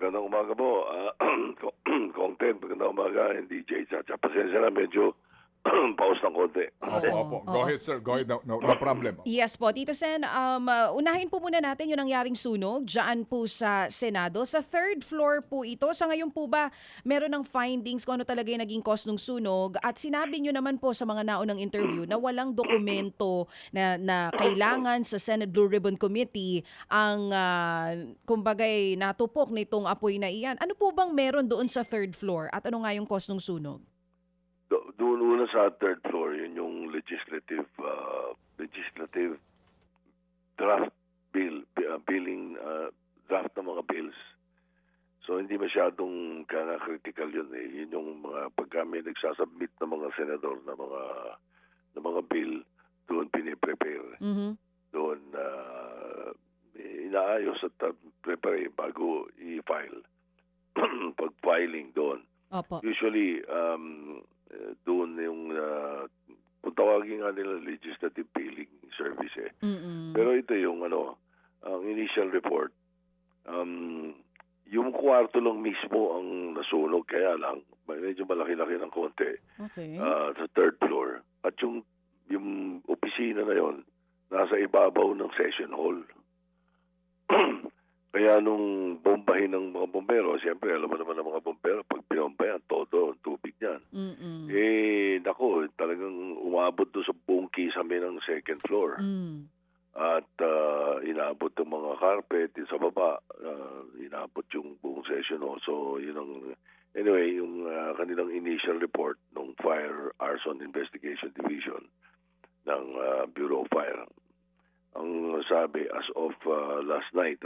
magandang umaga po. Content, magandang umaga. DJ Chacha. Pasensya na, medyo pause ng konti. Opo, Oo, opo. oo. Go ahead, sir. Go ahead. No problem. Yes po, Tito Sen, unahin po muna natin yung nangyaring sunog dyan po sa Senado. Sa third floor po ito. Sa ngayon po ba, meron ng findings kung ano talaga yung naging cause ng sunog? At sinabi nyo naman po sa mga naunang interview na walang dokumento na kailangan sa Senate Blue Ribbon Committee ang, kumbagay, natupok nitong apoy na iyan. Ano po bang meron doon sa third floor? At ano nga yung cause ng sunog? Doon una sa third floor, yun yung legislative draft draft ng mga bills. So hindi masyadong critical yun eh. Yun yung mga pagka may nagsasubmit ng mga senador na mga bill, doon piniprepare. Mm-hmm. Doon inaayos at prepare bago i-file. Pag-filing doon. Opo. Usually, doon yung kung tawagin nga nila legislative billing service eh. Mm-mm. Pero ito yung ang initial report, yung kwarto lang mismo ang nasunog, kaya lang medyo malaki-laki ng konti Okay. sa third floor. At yung opisina na yon nasa ibabaw ng session hall. Kaya nung bombahin ng mga bombero, siyempre alam mo naman ng mga bombero, pag pinombayan, todo ang tubig niyan. Mm-mm. Nako, talagang umabot doon sa buong kisame ng second floor. Mm. At inabot yung mga carpet, yung sa baba, inabot yung buong session hall. So, yun ang, anyway, yung kanilang initial report ng Fire Arson Investigation Division ng Bureau of Fire. Ang sabi, as of last night,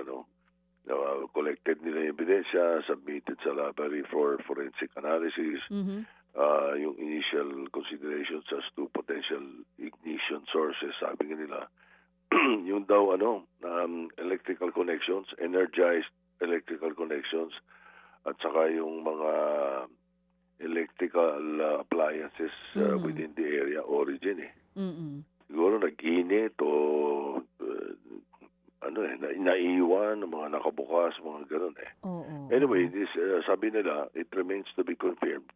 collected nila yung ebidensya, submitted sa library for forensic analysis. Mm-hmm. Yung initial considerations as to potential ignition sources, sabi nga nila, yung daw electrical connections, energized electrical connections, at saka yung mga electrical appliances within the area origin eh. Mm-mm. Siguro nag-init o naiiwan, mga nakabukas, mga ganun eh. Oo. Anyway, this sabi nila, it remains to be confirmed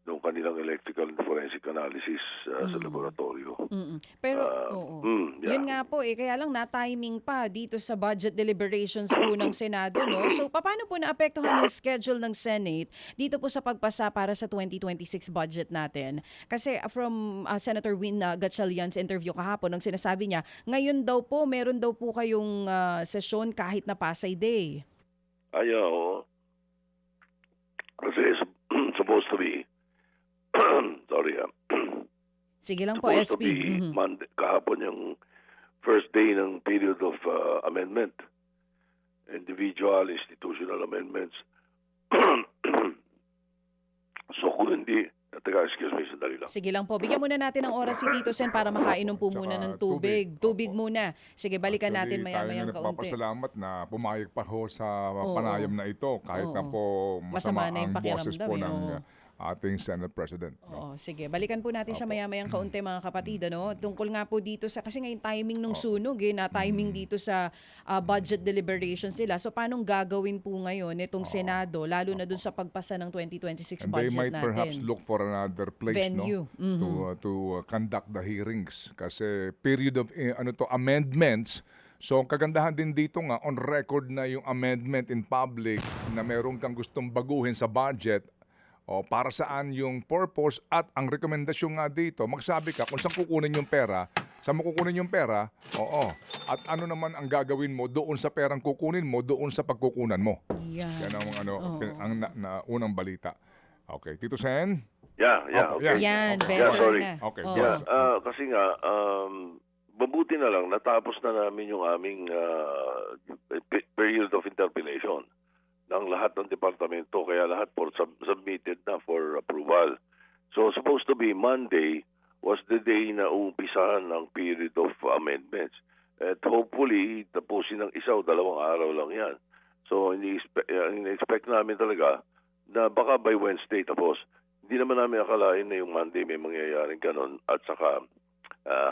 nung kanilang electrical and forensic analysis sa laboratorio. Mm-mm. Pero, oo. Yun nga po kaya lang na-timing pa dito sa budget deliberations po ng Senado, no? So, paano po naapektuhan yung schedule ng Senate dito po sa pagpasa para sa 2026 budget natin? Kasi from Senator Win Gatchalian's interview kahapon, nang sinasabi niya, ngayon daw po, meron daw po kayong sesyon kahit na Pasay Day. Oo. Kasi supposed to be sorry Sige lang po, supposed to SP. be Monday, kahapon yung first day ng period of amendment, individual, institutional amendments. So kung hindi, excuse me, sandali lang. Sige lang po. Bigyan muna natin ng oras si Tito Sen para makainom po muna ng tubig. Tubig muna. Sige, balikan natin maya-mayang kaunti. kaunti. Nagpapasalamat na pumayag pa ho sa panayam na ito kahit na po Masama masama na yung ang boses po pakiramdam, ng ating Senate President. Oo, sige. Balikan po natin siya maya-mayang kaunti, mga kapatid. Tungkol nga po dito sa, kasi ngayon timing ng sunog, na timing dito sa budget deliberations nila. So, paano gagawin po ngayon itong Senado, lalo na dun sa pagpasa ng 2026 And budget they might natin? perhaps look for another place Venue. to conduct the hearings kasi period of amendments. So kagandahan din dito nga on record na yung amendment in public na meron kang gustong baguhin sa budget o para saan yung purpose at ang rekomendasyon nga dito, magsabi ka kung saan kukunin yung pera, saan mo kukunin yung pera, at ano naman ang gagawin mo doon sa perang kukunin mo, doon sa pagkukunan mo. Yan. Yan ang unang balita. Okay, Tito Sen? Yeah, okay. Yan, Yeah, better sorry. na. Okay, Oo. yes. Kasi nga, mabuti na lang, natapos na namin yung aming period of interpellation ng lahat ng departamento, kaya lahat submitted na for approval. So, supposed to be Monday was the day na umpisahan ng period of amendments. At hopefully, tapusin ng isa o 2 araw lang yan. So, ini-expect namin talaga na baka by Wednesday tapos. Hindi naman namin akalain na yung Monday may mangyayaring ganon at saka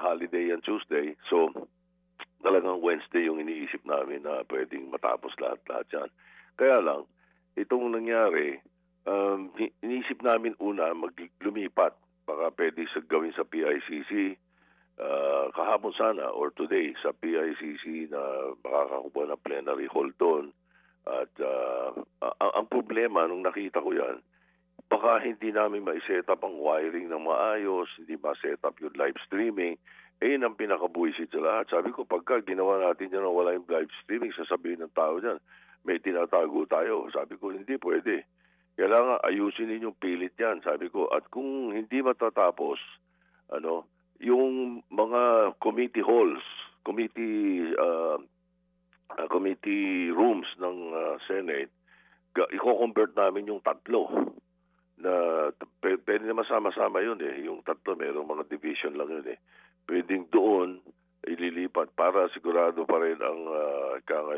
holiday and Tuesday. So, talagang Wednesday yung iniisip namin na pwedeng matapos lahat yan. Kaya lang, itong nangyari, inisip namin una lumipat. Baka pwede gawin sa PICC, kahapon sana or today sa PICC na makakakuha ng plenary hall doon. At ang problema nung nakita ko yan, baka hindi namin ma-set up ang wiring ng maayos, hindi ma-set up yung live streaming. Yun ang pinakabuisit sa lahat. Sabi ko, pagka ginawa natin yan na wala yung live streaming, sasabihin ng tao dyan, may tinatago tayo. Sabi ko, hindi pwede. Kailangan ayusin ninyong pilit yan. Sabi ko, at kung hindi matatapos, yung mga committee halls, committee rooms ng Senate, i-convert namin yung 3 na pwede naman sama-sama yun eh. Yung 3, mayroong mga division lang yun eh. Pwedeng doon ililipat para sigurado pa rin ang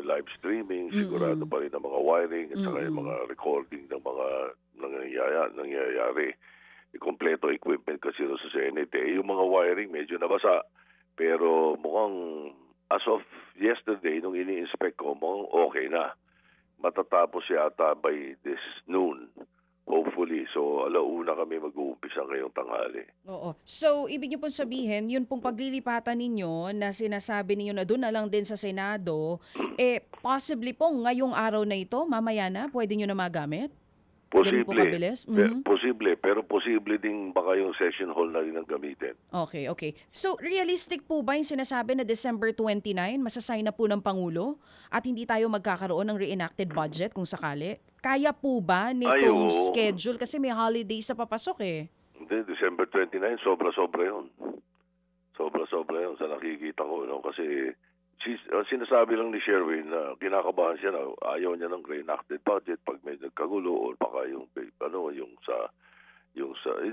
live streaming, sigurado pa rin ang mga wiring at saka yung mga recording ng mga nangyayari. Kompleto equipment kasi sa Senate eh. Yung mga wiring medyo nabasa, pero mukhang as of yesterday nung ini-inspect ko, mukhang okay na. Matatapos yata by this noon. Hopefully. So, 1:00 kami mag-uumpisa ngayong tanghali. Oo. So, ibig niyo pong sabihin, yun pong paglilipatan ninyo na sinasabi ninyo na doon na lang din sa Senado, possibly po ngayong araw na ito, mamaya na, pwede nyo na magamit? Ganun po Posible. kabilis? Posible. Pero posible din baka yung session hall na rin ang gamitin. Okay. So, realistic po ba yung sinasabi na December 29, masasay na po ng Pangulo at hindi tayo magkakaroon ng reenacted budget kung sakali? Kaya po ba nitong oo. schedule? Kasi may holiday sa papasok eh. Hindi, December 29, sobra-sobra yun. Sobra-sobra yun sa nakikita ko. No? Kasi sinasabi lang ni Sherwin na kinakabahan siya na ayaw niya ng reenacted budget pag may nagkagulo o baka yung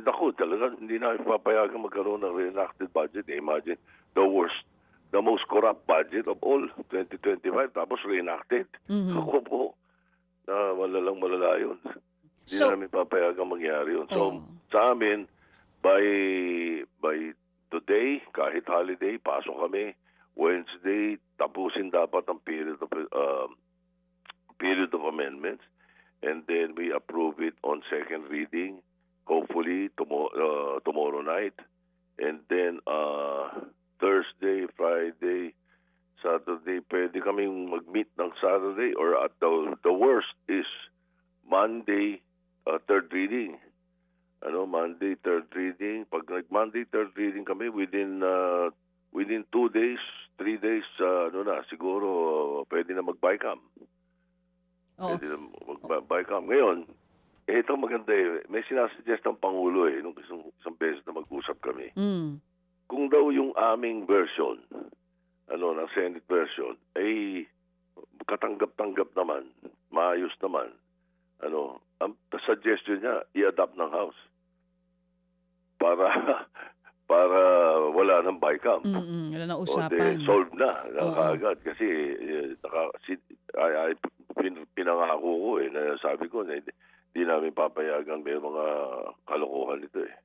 naku, talaga hindi na ipapayagan magkaroon ng reenacted budget. Imagine the most corrupt budget of all 2025 tapos reenacted. Ako po na malala yun. Hindi So, namin papayagan mangyari yun. So sa amin by today, kahit holiday, pasok kami. Wednesday, tapusin dapat ang period of amendments, and then we approve it on second reading, hopefully tomorrow night, and then Thursday, Friday, Saturday, pwede kaming mag-meet ng Saturday, or at the worst is Monday, third reading. Monday, third reading. Pag nag-Monday, third reading kami, within 2 days, 3 days, siguro pwede na mag-BICAM. Pwede na mag-BICAM. Ngayon, ito maganda eh. May sinasuggest ang Pangulo eh, nung isang beses na mag-usap kami. Kung daw yung aming version, ng Senate version, ay katanggap-tanggap naman, maayos naman, ang suggestion niya, i-adopt ng House. Para wala ng BICAM. Wala na O usapan. solve na kaagad. Kasi pinangako ko na sabi ko na hindi namin papayagan may mga kalokohan nito eh.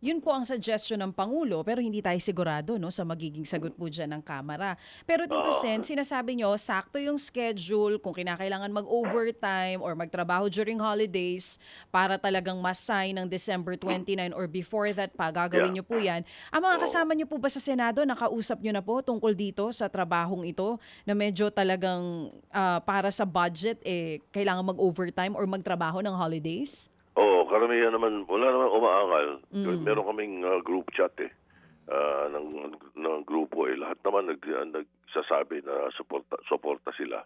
Yun po ang suggestion ng Pangulo pero hindi tayo sigurado sa magiging sagot po dyan ng Kamara. Pero Tito Sen, sinasabi nyo, sakto yung schedule kung kinakailangan mag-overtime or magtrabaho during holidays para talagang masay ng December 29 or before that pa, gagawin nyo po yan. Ang mga kasama nyo po ba sa Senado, nakausap nyo na po tungkol dito sa trabahong ito na medyo talagang para sa budget, kailangan mag-overtime or magtrabaho ng holidays? Karamihan naman, wala naman umaangal. Meron kaming group chat ng grupo lahat naman nagsasabi na suporta sila.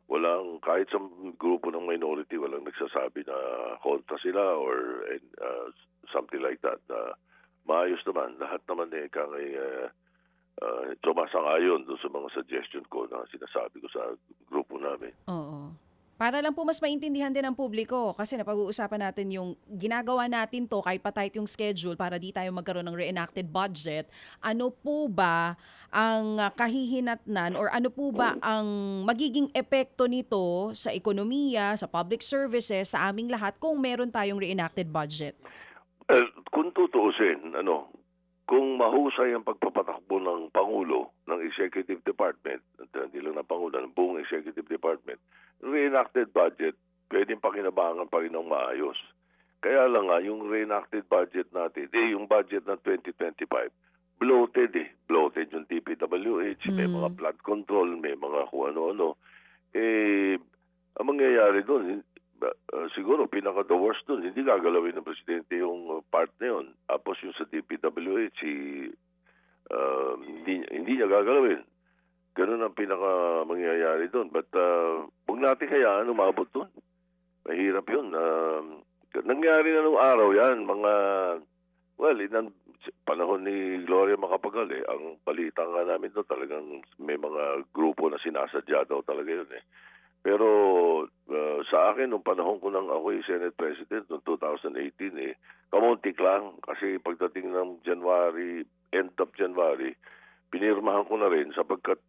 Walang, kahit sa grupo ng minority, walang nagsasabi na kontra sila or something like that. Maayos naman. Lahat naman sumasang-ayon doon sa mga suggestion ko na sinasabi ko sa grupo namin. Oo. Para lang po mas maintindihan din ng publiko kasi napag-uusapan natin yung ginagawa natin to kahit pa tight yung schedule para di tayo magkaroon ng reenacted budget. Ano po ba ang kahihinatnan or ano po ba ang magiging epekto nito sa ekonomiya, sa public services, sa aming lahat kung meron tayong reenacted budget? Kung tutuusin, kung mahusay ang pagpapatakbo ng Pangulo, ng Executive Department, hindi lang ng Pangulo, ng buong Executive Department, reenacted budget, pwedeng pakinabangan pa rin ng maayos. Kaya lang nga, yung reenacted budget natin, yung budget ng 2025, bloated eh. Bloated yung DPWH, may mga flood control, may mga kung ano-ano. Ang mangyayari doon, siguro pinaka-the worst doon, hindi gagalawin ng presidente yung part na yun. Tapos yung sa DPWH, hindi niya gagalawin. Ganun ang pinaka mangyayari doon. But huwag natin hayaan umabot doon. Mahirap yun. Nangyari na nung araw yan, inang panahon ni Gloria Macapagal ang balita nga namin doon talagang may mga grupo na sinasadya daw talaga yun eh. Pero sa akin, nung panahon ko nang ako'y Senate President noong 2018 kamuntik lang kasi pagdating ng January, end of January, pinirmahan ko na rin sapagkat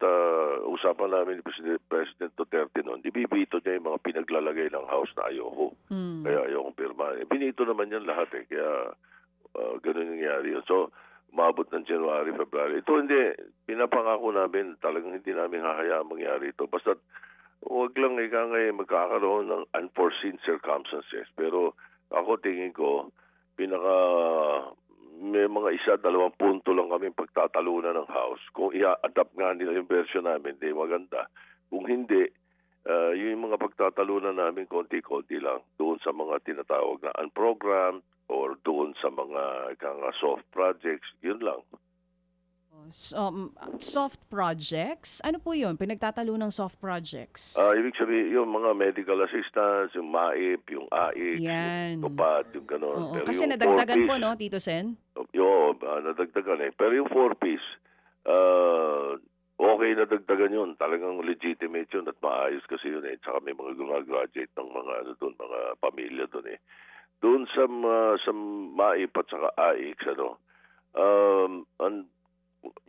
usapan namin ni President Duterte noon, ibibito niya yung mga pinaglalagay ng House na ayoko. Kaya ayokong pirmahan. Binito naman yan lahat kaya ganun yung nangyari yun. So, umabot ng January, February. Ito hindi, pinapangako namin, talagang hindi namin hahayaan mangyari ito. Basta huwag lang magkakaroon ng unforeseen circumstances. Pero ako tingin ko, may mga 1-2 punto lang kami pagtatalunan ng House. Kung i-adapt nga nila yung version namin, di maganda. Kung hindi, yung mga pagtatalunan namin konti-konti lang doon sa mga tinatawag na unprogrammed or doon sa mga soft projects, yun lang. Soft projects? Ano po yun? Pinagtatalo ng soft projects? Ibig sabihin, yung mga medical assistance, yung MAIP, yung AIC, Yan. yung TUPAD, yung gano'n. Oo, Pero kasi yung nadagdagan 4-piece, po, no, Tito Sen? Nadagdagan Pero yung 4-piece, okay na dagdagan yun. Talagang legitimate yun at maayos kasi yun Tsaka may mga graduate ng mga mga pamilya doon Doon sa MAIP at saka AIC,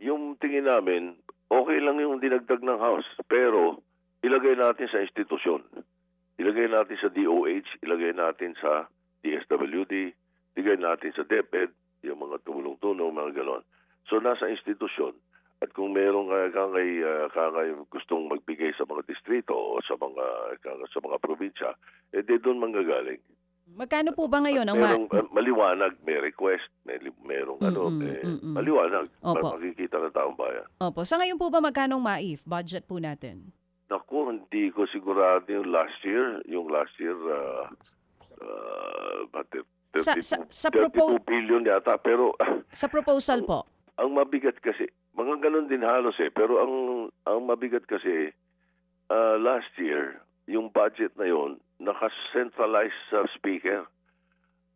yung tingin namin, okay lang yung dinagdag ng House, pero ilagay natin sa institusyon. Ilagay natin sa DOH, ilagay natin sa DSWD, ilagay natin sa DepEd, yung mga tumulong-tulong, mga ganon. So, nasa institusyon. At kung merong gustong magbigay sa mga distrito o sa mga probinsya, doon manggagaling. Magkano po ba ngayon ang maliwanag, may request, merong maliwanag. Opo. Makikita ng taong bayan. Opo. Sa ngayon po ba magkano ang MAIF? Budget po natin? Naku, hindi ko sigurado yung last year. Yung last year, 32 billion yata. Pero sa proposal po? Ang mabigat kasi, mga ganun din halos pero ang mabigat kasi, last year, yung budget na yon naka-centralize sa speaker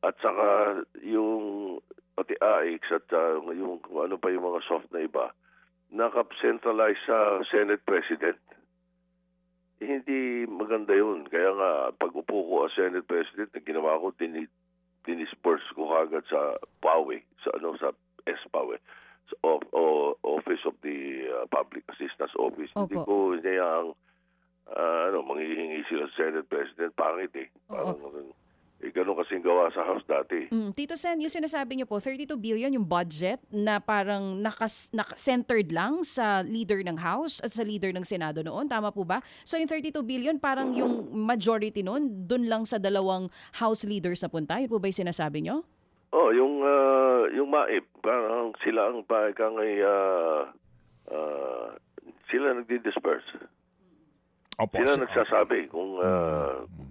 at saka yung pati AIX at yung ano pa yung mga soft na iba naka-centralize sa Senate President. Hindi maganda yun. Kaya nga pag upo ko as Senate President, ginawa ko dinisperse ko agad sa PAWE, sa SPAWE, sa Office of the Public Assistance Office. Opo. Hindi ko hinayang manghihingi sila sa Senate President, pangit Parang, ganun kasing gawa sa House dati. Tito Sen, yung sinasabi niyo po, 32 billion yung budget na parang centered lang sa leader ng House at sa leader ng Senado noon. Tama po ba? So yung 32 billion, parang yung majority noon, dun lang sa dalawang House leaders na punta. Yun po ba yung sinasabi niyo? Yung MAIP, parang sila ang sila nagdi-disperse. Opo, Sila nagsasabi kung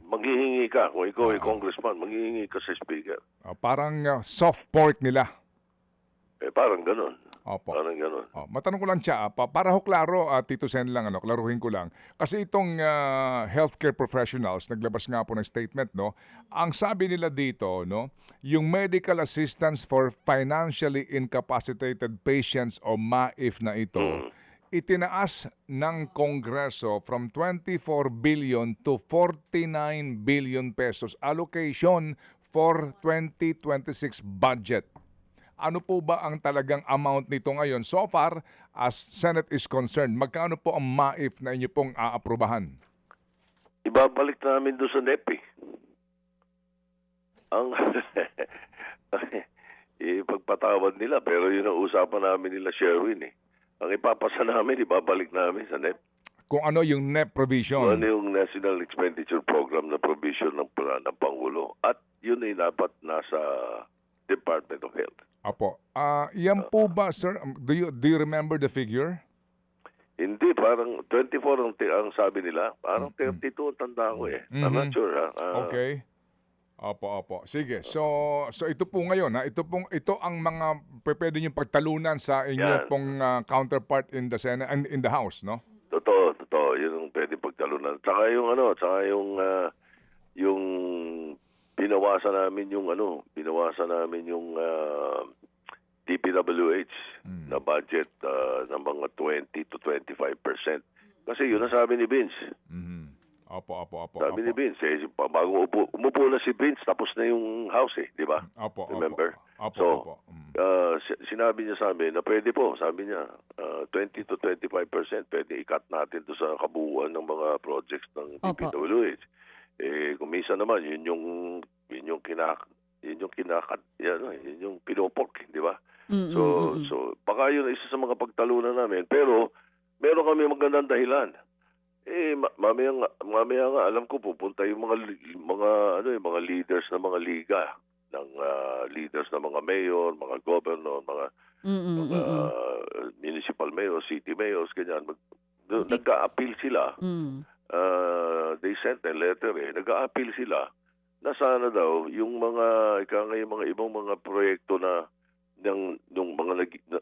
maghihingi ka, kung ikaw ay congressman, maghihingi ka sa speaker. Parang soft pork nila. Parang ganun. Opo. Parang ganun. Matanong ko lang siya, para ho klaro, Tito Sen lang, klaruhin ko lang. Kasi itong healthcare professionals, naglabas nga po ng statement, ang sabi nila dito, yung medical assistance for financially incapacitated patients o MAIF na ito, itinaas ng Kongreso from 24 billion to 49 billion pesos allocation for 2026 budget. Ano po ba ang talagang amount nito ngayon? So far, as Senate is concerned, magkano po ang MAIF na inyo pong aaprubahan? Ibabalik namin doon sa NEP. Ang ipagpatawad nila, pero yun ang usapan namin nila Sherwin Ang ipapasa namin, ibabalik namin sa NEP. kung ano yung NEP Kung provision. ano yung National Expenditure Program na provision ng Pangulo. At yun ay dapat nasa Department of Health. Apo. Yan po ba, sir? Do you remember the figure? Hindi, parang 24 ang sabi nila. Parang 32 ang tanda ko eh. I'm not sure. Okay. Opo. Sige. So ito po ngayon, ito ang mga pwede niyong pagtalunan sa inyo Yan. pong counterpart in the Senate and in the House, no? Totoo. Yun ang pwede pagtalunan. Tsaka yung binawasan namin yung DPWH na budget ng mga 20 to 25%. Kasi yun ang sabi ni Vince. Opo. Sabi ni Vince, bago umupo na si Vince, tapos na yung house di ba? Opo. Remember? Opo. Sinabi niya sa amin na pwede po, sabi niya, 20 to 25% pwede i-cut natin to sa kabuuan ng mga projects ng Opo. DPWH. Kung minsan naman, yun yung pinopork, di ba? So baka yun isa sa mga pagtalunan namin, pero meron kami magandang dahilan. Mamaya nga alam ko pupunta yung mga leaders ng mga liga, ng leaders ng mga mayor, mga governor, mga municipal mayor, city mayors, ganyan. Nagka-appeal sila. They sent a letter nag-a-appeal sila na sana daw yung mga ibang mga proyekto na ng mga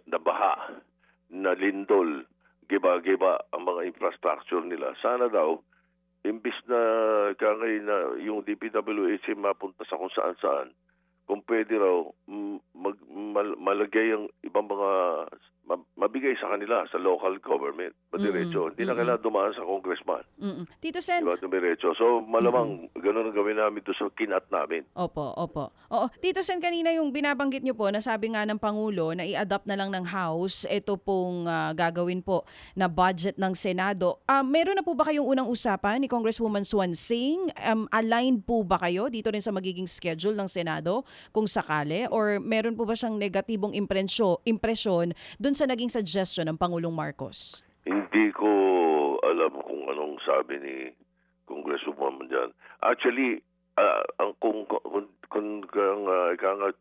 nabaha, na lindol, giba ang mga infrastructure nila. Sana daw imbis na yung DPWH mapunta sa kung saan-saan, kung pwede raw malagay ang ibang mga mabigay sa kanila sa local government. Madiretso. Hindi na kailangan dumaan sa congressman. Tito Sen, Diba? Dumiretso. So malamang ganun ang gawin namin doon sa kinat namin. Opo. Oo, Tito Sen, kanina yung binabanggit niyo po na sabi nga ng Pangulo na i-adopt na lang ng House ito pong gagawin po na budget ng Senado. Meron na po ba kayong unang usapan ni Congresswoman Swansing? Aligned po ba kayo dito rin sa magiging schedule ng Senado kung sakali? Or meron po ba siyang negatibong impresyon dun sa naging suggestion ng Pangulong Marcos? Hindi ko alam kung anong sabi ni Congresswoman dyan. Actually,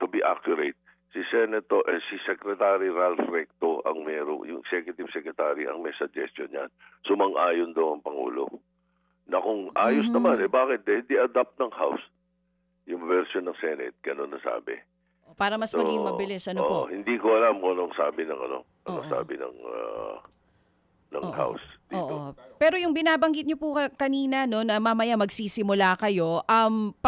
to be accurate, si Secretary Ralph Recto ang yung Executive Secretary ang may suggestion niyan. Sumang-ayon daw ang Pangulo. Na kung ayos naman, bakit di adapt ng House yung version ng Senate? Ganun na sabi. Para mas maging mabilis, ano po? Hindi ko alam kung anong sabi ng sabi ng House dito. Oo. Pero yung binabanggit niyo po kanina no na mamaya magsisimula kayo,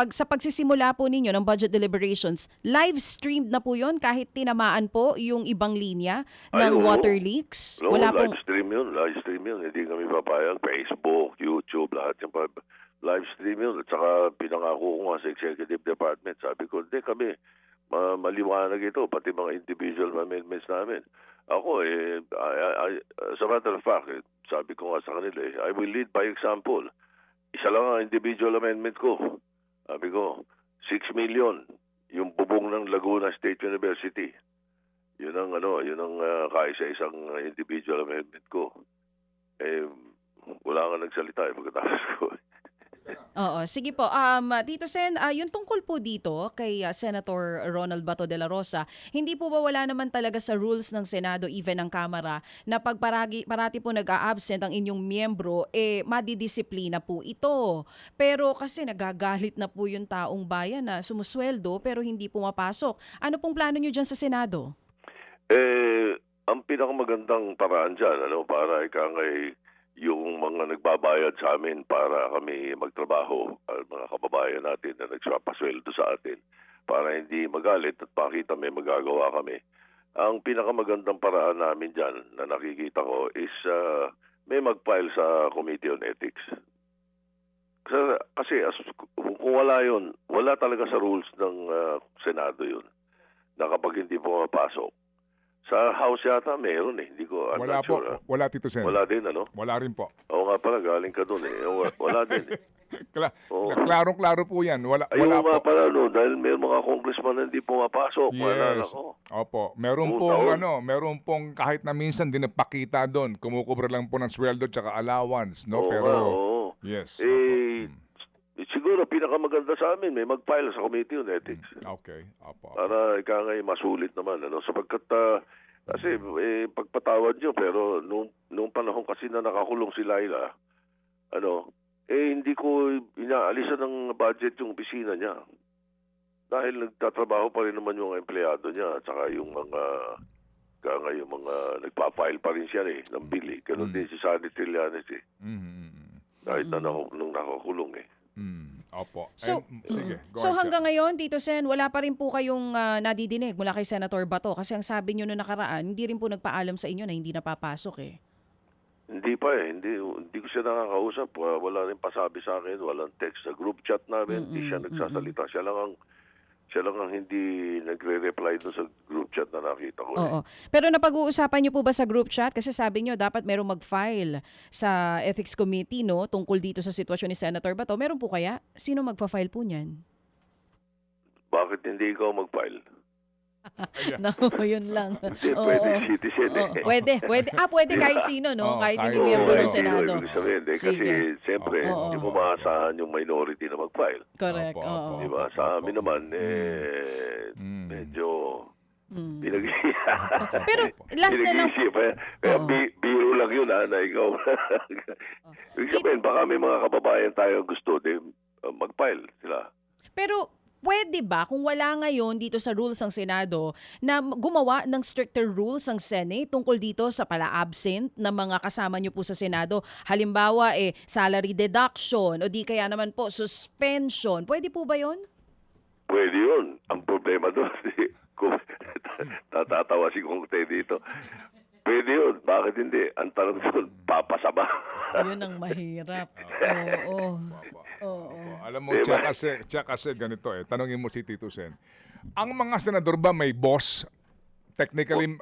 sa pagsisimula po ninyo ng budget deliberations, live streamed na po 'yon kahit tinamaan po yung ibang linya ng water leaks? No, Wala live stream yun. Hindi kami papayag. Facebook, YouTube, lahat yung live stream yun. At saka pinangako ko nga sa Executive Department. Sabi ko, hindi kami maliwanag ito, pati mga individual amendments namin. Ako, as a matter of fact, sabi ko nga sa kanila, I will lead by example. Isa lang ang individual amendment ko. Sabi ko, 6 million, yung bubong ng Laguna State University. Yun ang kaisa-isang individual amendment ko. Wala nga nagsalita pagkatapos ko. Oo, sige po. Tito Sen, yung tungkol po dito kay Senator Ronald Bato de la Rosa, hindi po ba wala naman talaga sa rules ng Senado, even ng Kamara, na pag parati po nag-a-absent ang inyong miyembro, madidisiplina po ito. Pero kasi nagagalit na po yung taong bayan na sumusweldo pero hindi pumapasok. Ano pong plano nyo dyan sa Senado? Ang pinakamagandang paraan dyan, para yung mga nagbabayad sa amin para kami magtrabaho, mga kababayan natin na nagpapasweldo sa atin, para hindi magalit at pakita may magagawa kami. Ang pinakamagandang paraan namin dyan na nakikita ko is may mag-file sa Committee on Ethics. Kasi kung wala yun, wala talaga sa rules ng Senado yun, na kapag hindi pumapasok, Sa House yata meron eh. Hindi ko, I'm Wala not po. sure. Wala, Tito Sen. Wala din, ano? Wala rin po. Oo nga pala, galing ka doon eh. Wala din eh. Oo. Klarong-klaro po yan. Wala Ayun po. nga pala, no, dahil may mga congressman na hindi pumapasok. Wala Yes. ko. Opo. Meron Buong pong taon. meron pong kahit na minsan din napakita doon, kumukubra lang po ng sweldo tsaka allowance, no? Oo Pero nga, oo. yes. Eh, Opo. siguro pinakamaganda sa amin, may mag-file sa Committee on Ethics. Okay. Opo. Para ika nga masulit naman, ano? Sapagkat, kasi pagpatawad nyo, pero nung panahon kasi na nakakulong si Laila, hindi ko inaalisan ng budget yung opisina niya. Dahil nagtatrabaho pa rin naman yung empleyado niya at saka yung mga nagpa-file pa rin siya ng bill eh. Ganun din si Sunny Trillanes eh. Kahit na nung nakakulong eh. Opo. So, Sige. Go so ahead, hanggang ngayon, Tito Sen, wala pa rin po kayong nadidinig mula kay Senator Bato kasi ang sabi nyo noong nakaraan, hindi rin po nagpaalam sa inyo na hindi napapasok eh. Hindi pa eh. Hindi ko siya nakakausap. Wala rin pasabi sa akin. Walang text sa group chat namin. Hindi siya nagsasalita. Siya lang ang hindi nagre-reply doon sa group chat na nakita ko. Oo. Pero napag-uusapan niyo po ba sa group chat? Kasi sabi niyo dapat merong mag-file sa Ethics Committee no tungkol dito sa sitwasyon ni Senator Bato. Meron po kaya? Sino magfa-file po niyan? Bakit hindi ikaw mag-file? No, yun lang. Hindi, Oo, pwede oo. citizen eh. Oo, pwede. Pwede kahit sino, no? Oo, Kahit hindi kahit miyembro sino. ng Senado. Ibig sabihin, kasi Sige. siyempre, Oo. hindi mo maasahan yung minority na mag-file. Correct. Opo, Oo. opo. Diba? Sa amin naman, medyo Pero last na lang. pinag-iisip. Kaya Oo. biro lang yun na ikaw. Ibig sabihin, baka may mga kababayan tayo gusto din mag-file sila. Pero pwede ba kung wala ngayon dito sa rules ng Senado na gumawa ng stricter rules ang Senate tungkol dito sa pala-absent na mga kasama nyo po sa Senado? Halimbawa, salary deduction o di kaya naman po suspension. Pwede po ba yon? Pwede yun. Ang problema doon, kung tatatawa si Kung Tay dito. Pwede yun. Bakit hindi? Ang tanong doon, papasama. Yun ang mahirap. Oo. Oo. Alam mo, Diba? siya kasi ganito tanongin mo si Tito Sen. Ang mga senador ba may boss? Technically,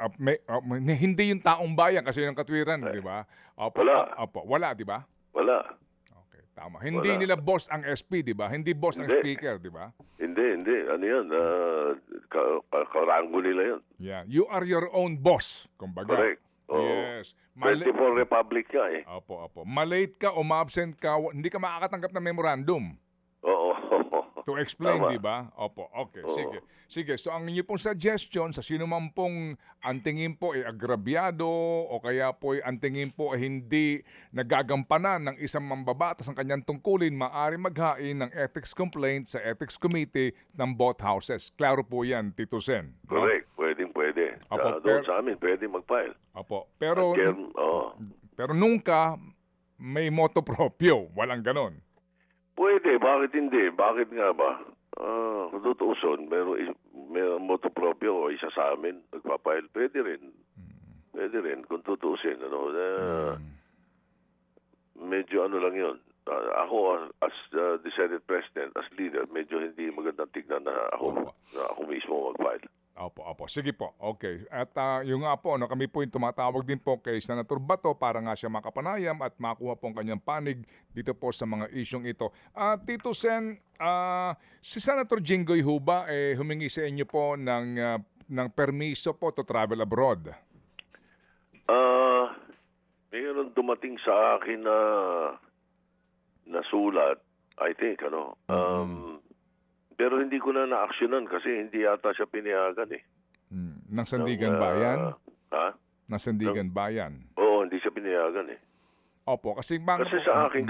hindi yung taong bayan kasi yung katwiran, di ba? Opo, Wala. Opo, wala, di ba? Wala. Okay, tama. Hindi nila boss ang SP, di ba? Hindi boss ang Hindi. speaker, di ba? Hindi. Ano yan? Karango nila yun. Yeah. You are your own boss, kumbaga. Correct. Oo. Yes. 24 Republic ka eh. Opo. Malate ka o ma-absent ka, hindi ka makakatanggap ng memorandum. Oo. To explain, Tama. di ba? Opo, okay. Oo. Sige, so ang inyo pong suggestion sa sino man pong ang tingin po ay agrabyado o kaya po ang tingin po ay hindi nagagampanan ng isang mambabatas ang kanyang tungkulin, maaari maghain ng ethics complaint sa ethics committee ng both houses. Klaro po yan, Tito Sen. No? Correct. Pwede. Opo, Doon sa amin, pwede mag-file. Opo, pero Oo. nunca may moto proprio. Walang ganon. Pwede. Bakit hindi? Bakit nga ba? Kung tutuuson, may moto proprio o isa sa amin, nagpapile. Pwede rin. Kung tutuusin, medyo lang yun. Ako as the Senate President, as leader, medyo hindi magandang tignan na ako mismo mag-file. Opo. Sige po. Okay. At yung nga po, kami po yung tumatawag din po kay Senator Bato para nga siya makapanayam at makuha po ang kanyang panig dito po sa mga isyong ito. Tito Sen, si Senator Jinggoy Huba humingi sa inyo po ng permiso po to travel abroad. Mayroon dumating sa akin na sulat, I think, pero hindi ko na-actionan kasi hindi yata siya pinayagan eh. Ng Sandigan Bayan? Ha? Ng Sandigan Bayan? Oo, hindi siya pinayagan eh. Opo, kasi Kasi sa akin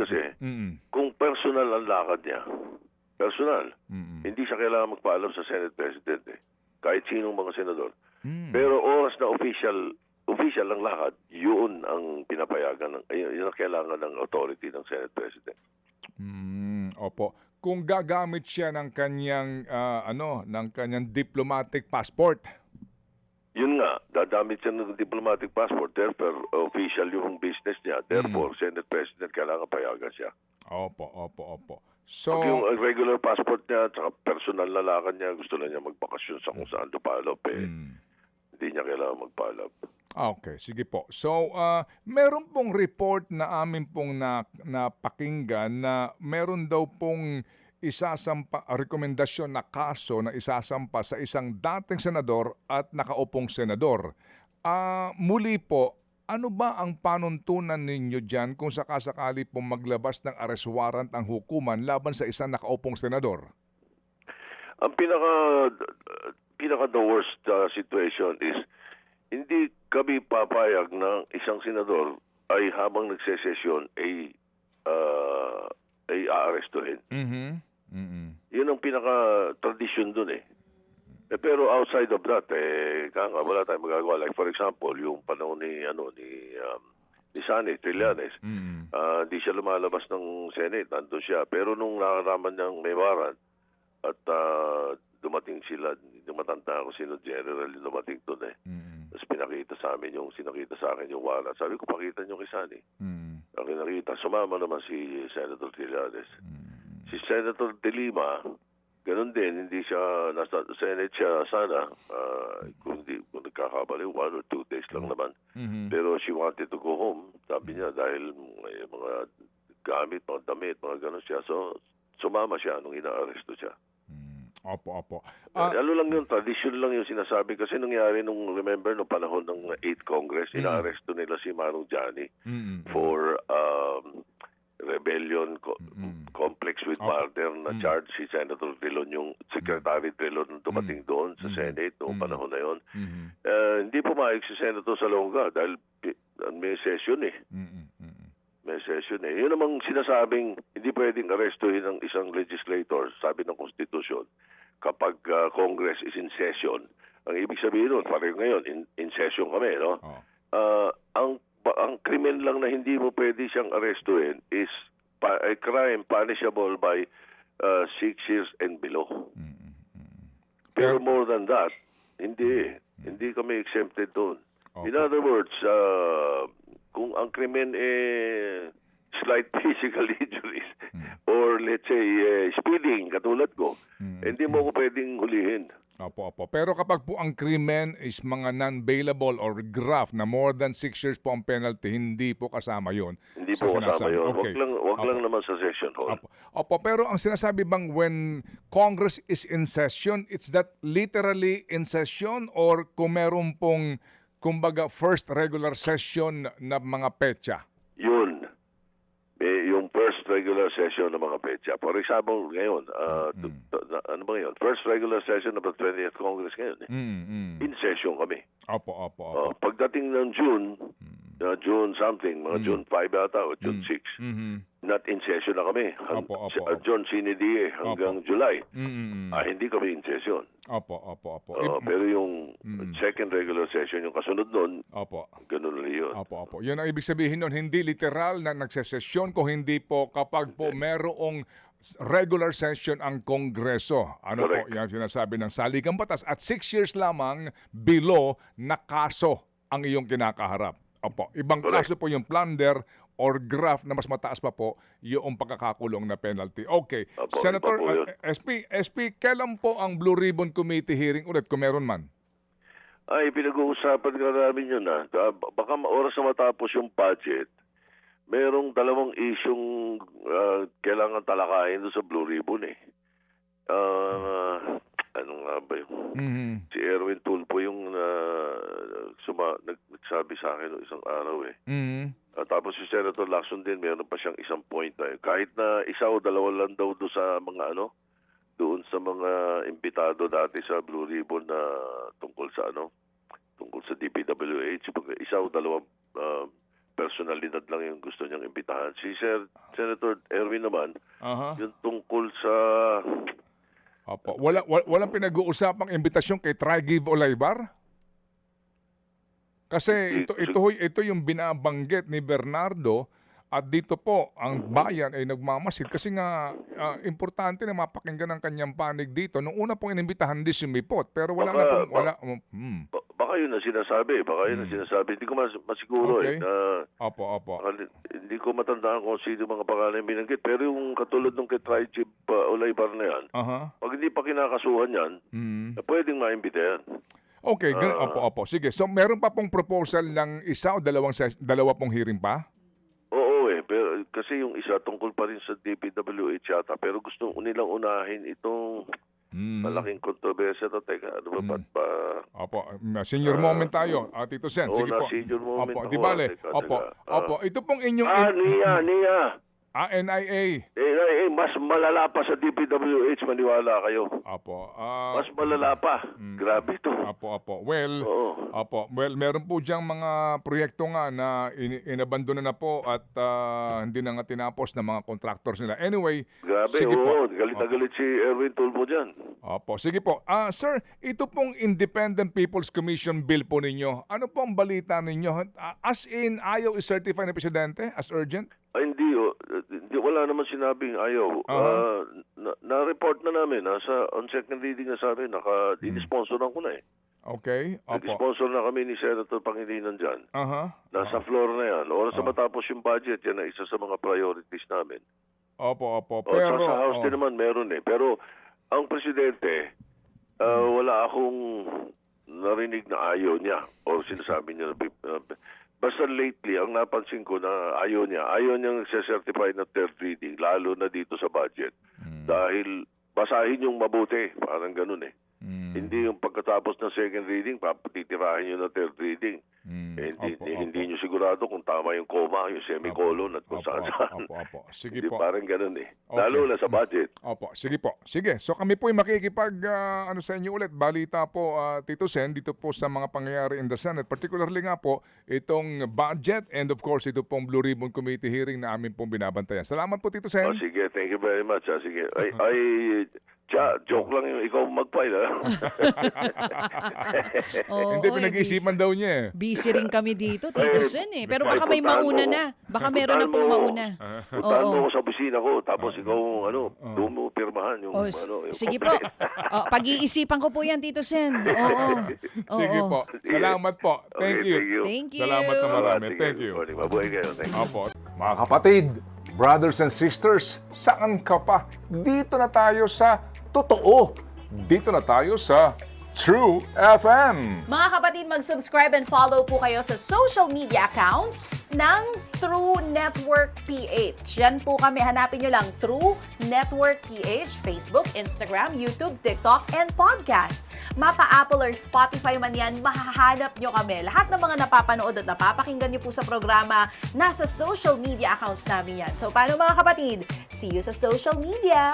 kung personal ang lakad niya, hindi siya kailangan magpaalam sa Senate President eh. Kahit sinong mga senador. Pero oras na official ang lakad, yun ang pinapayagan, yun ang kailangan ng authority ng Senate President. Opo. Kung gagamit siya ng kanyang diplomatic passport. Yun nga, dadamit siya ng diplomatic passport, therefore official yung business niya, therefore Senate President kailangan payagan siya. Opo. So, Pag yung regular passport niya at saka personal na lakad niya, gusto lang niya magbakasyon sa kung saan dupalop, hindi hindi niya kailangan magpaalam. Okay, sige po. So, meron pong report na amin pong napakinggan na meron daw pong rekomendasyon na kaso na isasampa sa isang dating senador at nakaupong senador. Muli po, ano ba ang panuntunan ninyo dyan kung sakasakali pong maglabas ng arrest warrant ang hukuman laban sa isang nakaupong senador? Ang pinaka the worst situation is hindi kami papayag ng isang senador ay habang nagsesesyon ay aarestuhin. Yun ang pinaka-tradisyon dun eh. Pero outside of that, wala tayong magagawa. Like for example, yung panahon ni Sani Trillanes, di siya lumalabas ng Senate, nandun siya. Pero nung nakaraman niyang may warrant at dumating sila, hindi matanda ako sino general yung dumating doon eh. Tapos sinakita sa akin yung warrant. Sabi ko, pakita niyo kay Sani. Ang kinakita, sumama naman si Senator Trillanes. Si Senator De Lima, ganun din, hindi siya, nasa Senate siya sana, kung nagkakabali, 1 or 2 days lang naman. Pero she wanted to go home, sabi niya, dahil may mga gamit, mga damit, mga ganun siya. So, sumama siya nung inaaresto siya. Opo. Ano lang yun, tradition lang yung sinasabi. Kasi nangyari remember, nung panahon ng 8th Congress, inaaresto nila si Manong Johnny for rebellion complex with murder na charge. Si Senator Drilon, yung Secretary Drilon dumating doon sa Senate noong panahon na yun. Hindi pumayag si Senator Salonga dahil may session eh. May session eh. Yun namang sinasabing hindi pwedeng arestuhin ng isang legislator, sabi ng Constitution, kapag Congress is in session. Ang ibig sabihin nun, pareho ngayon, in session kami, no? Ang krimen lang na hindi mo pwede siyang arestuhin is a crime punishable by 6 years and below. Pero more than that, hindi kami exempted doon. In other words, kung ang krimen slight physical injuries or let's say speeding, katulad ko, hindi mo ko pwedeng hulihin. Opo. Pero kapag po ang krimen is mga non-bailable or graft na more than 6 years po ang penalty, hindi po kasama yon. Hindi po kasama yun. Okay. Wag lang naman sa session hall. Opo, pero ang sinasabi bang when Congress is in session, it's that literally in session or kung meron pong kumbaga first regular session na mga petsa? Yun. Yung first regular session ng mga petsa. For example, ngayon, ano ba ngayon? First regular session of the 20th Congress ngayon. In session kami. Opo. Pagdating ng June something, mga June 5 ata o June 6, not in session na kami. John Sinidie hanggang July. Hindi kami in session. Opo. Pero yung second regular session, yung kasunod nun, ganun ulit yun. Opo. Yun ang ibig sabihin nun, hindi literal na nagsesesyon kung hindi po kapag po merong regular session ang Kongreso. Ano Correct. po, yan sinasabi ng saligang batas. At 6 years lamang below na kaso ang iyong kinakaharap. Opo. Ibang Correct. kaso po yung plunder or graft na mas mataas pa po yung pagkakakulong na penalty. Okay. Opo, Senator iba po yun. SP, kailan po ang Blue Ribbon Committee hearing ulit kung meron man? Ay, pinag-uusapan ka namin yun baka oras na matapos yung budget, merong dalawang isyong kailangan talakayin doon sa Blue Ribbon eh. Ano nga ba yun? Si Erwin Tulfo yung nagsabi sa akin isang araw eh. Tapos si Senator Lacson din, meron pa siyang isang point na kahit na isa o dalawa lang daw doon sa mga doon sa mga imbitado dati sa Blue Ribbon na tungkol sa DPWH, isa o dalawang personalidad lang yung gusto niyang imbitahan. Si Senator Erwin naman, yung tungkol sa... Opo. Walang pinag-uusapang imbitasyon kay Tri-Give Olaybar? Kasi ito yung binabanggit ni Bernardo at dito po ang bayan ay nagmamasid kasi nga importante na mapakinggan ang kanyang panig dito. Nung una pong inimbitahan din sumipot pero wala na pong... Baka yun ang sinasabi. Hindi ko masiguro okay. Opo. Hindi ko matandaan kung sino mga pangalan yung binanggit. Pero yung katulad nung kay Tri-Chief Olaybar na yan, pag hindi pa kinakasuhan yan, pwedeng maimbita yan. Okay, opo. Sige, so meron pa pong proposal ng isa o dalawa pong hearing pa? Oo pero kasi yung isa tungkol pa rin sa DPWH yata, pero gusto nilang unahin itong malaking kontrobersya to. Teka, ano ba ba't ba? Opo, senior moment tayo, Tito Sen. Oo, Sige po. senior moment Opo, ako, di bale. teka. Opo. Ito pong inyong... NIA. NIA. Mas malala pa sa DPWH, maniwala kayo. Opo. Mas malala pa. Grabe to. Opo. Well, Oo. meron po diyang mga proyekto nga na inabandona na po at hindi na nga tinapos ng mga contractors nila. Anyway, Grabe, sige po. galit na galit si Erwin Tulfo dyan. Opo, sige po. Sir, ito pong Independent People's Commission bill po ninyo. Ano po ang balita ninyo? As in, ayaw i-certify ng Presidente as urgent? Hindi, wala naman sinabing ayaw. Na-report na namin. On second reading na sa amin. Dinisponsoran ko na eh. Okay, opo. Nag-sponsor na kami ni Senator Pangilinan dyan. Nasa Uh-huh. floor na yan. Oras na matapos yung budget, yan na isa sa mga priorities namin. Opo. Pero, sa House din naman meron eh. Pero ang Presidente, wala akong narinig na ayaw niya o sinasabi niya basta lately, ang napansin ko na ayaw niyang nagse-certify na third reading, lalo na dito sa budget. Dahil basahin yung mabuti, parang ganun eh. Hindi yung pagkatapos ng second reading, papatitirahin nyo na third reading. Hindi nyo sigurado kung tama yung comma, yung semicolon at kung saan-saan. Opo. Sige Hindi, po. parang ganun eh. Okay. Lalo na sa budget. Opo, sige po. Sige, so kami po ay makikipag sa inyo ulit. Balita po, Tito Sen, dito po sa mga pangyayari in the Senate. Particularly nga po, itong budget and of course, ito pong Blue Ribbon Committee hearing na amin pong binabantayan. Salamat po, Tito Sen. Sige, thank you very much. Sige. Joke lang yung ikaw mag-file, ha? Hindi, pinag-iisipan daw niya eh. Busy rin kami dito, Tito Sen eh. Pero baka may mauna na. Baka meron na pong mauna. Puntahan mo ako sa opisina ko, tapos ikaw, doon mo pirmahan yung, yung Sige po. complaint. Pag-iisipan ko po yan, Tito Sen. Oo. Sige po. Salamat po. Thank you. Thank you. Salamat na marami. Sige, Thank you. Mabuhay kayo. Thank you. Opo. Mga kapatid, brothers and sisters, saan ka pa? Dito na tayo sa totoo. Dito na tayo sa True FM. Mga kapatid, mag-subscribe and follow po kayo sa social media accounts ng True Network PH. Yan po kami. Hanapin nyo lang True Network PH, Facebook, Instagram, YouTube, TikTok, and podcast. Mapa Apple or Spotify man yan, mahahanap nyo kami. Lahat ng mga napapanood at napapakinggan nyo po sa programa, nasa social media accounts namin yan. So, paano mga kapatid? See you sa social media!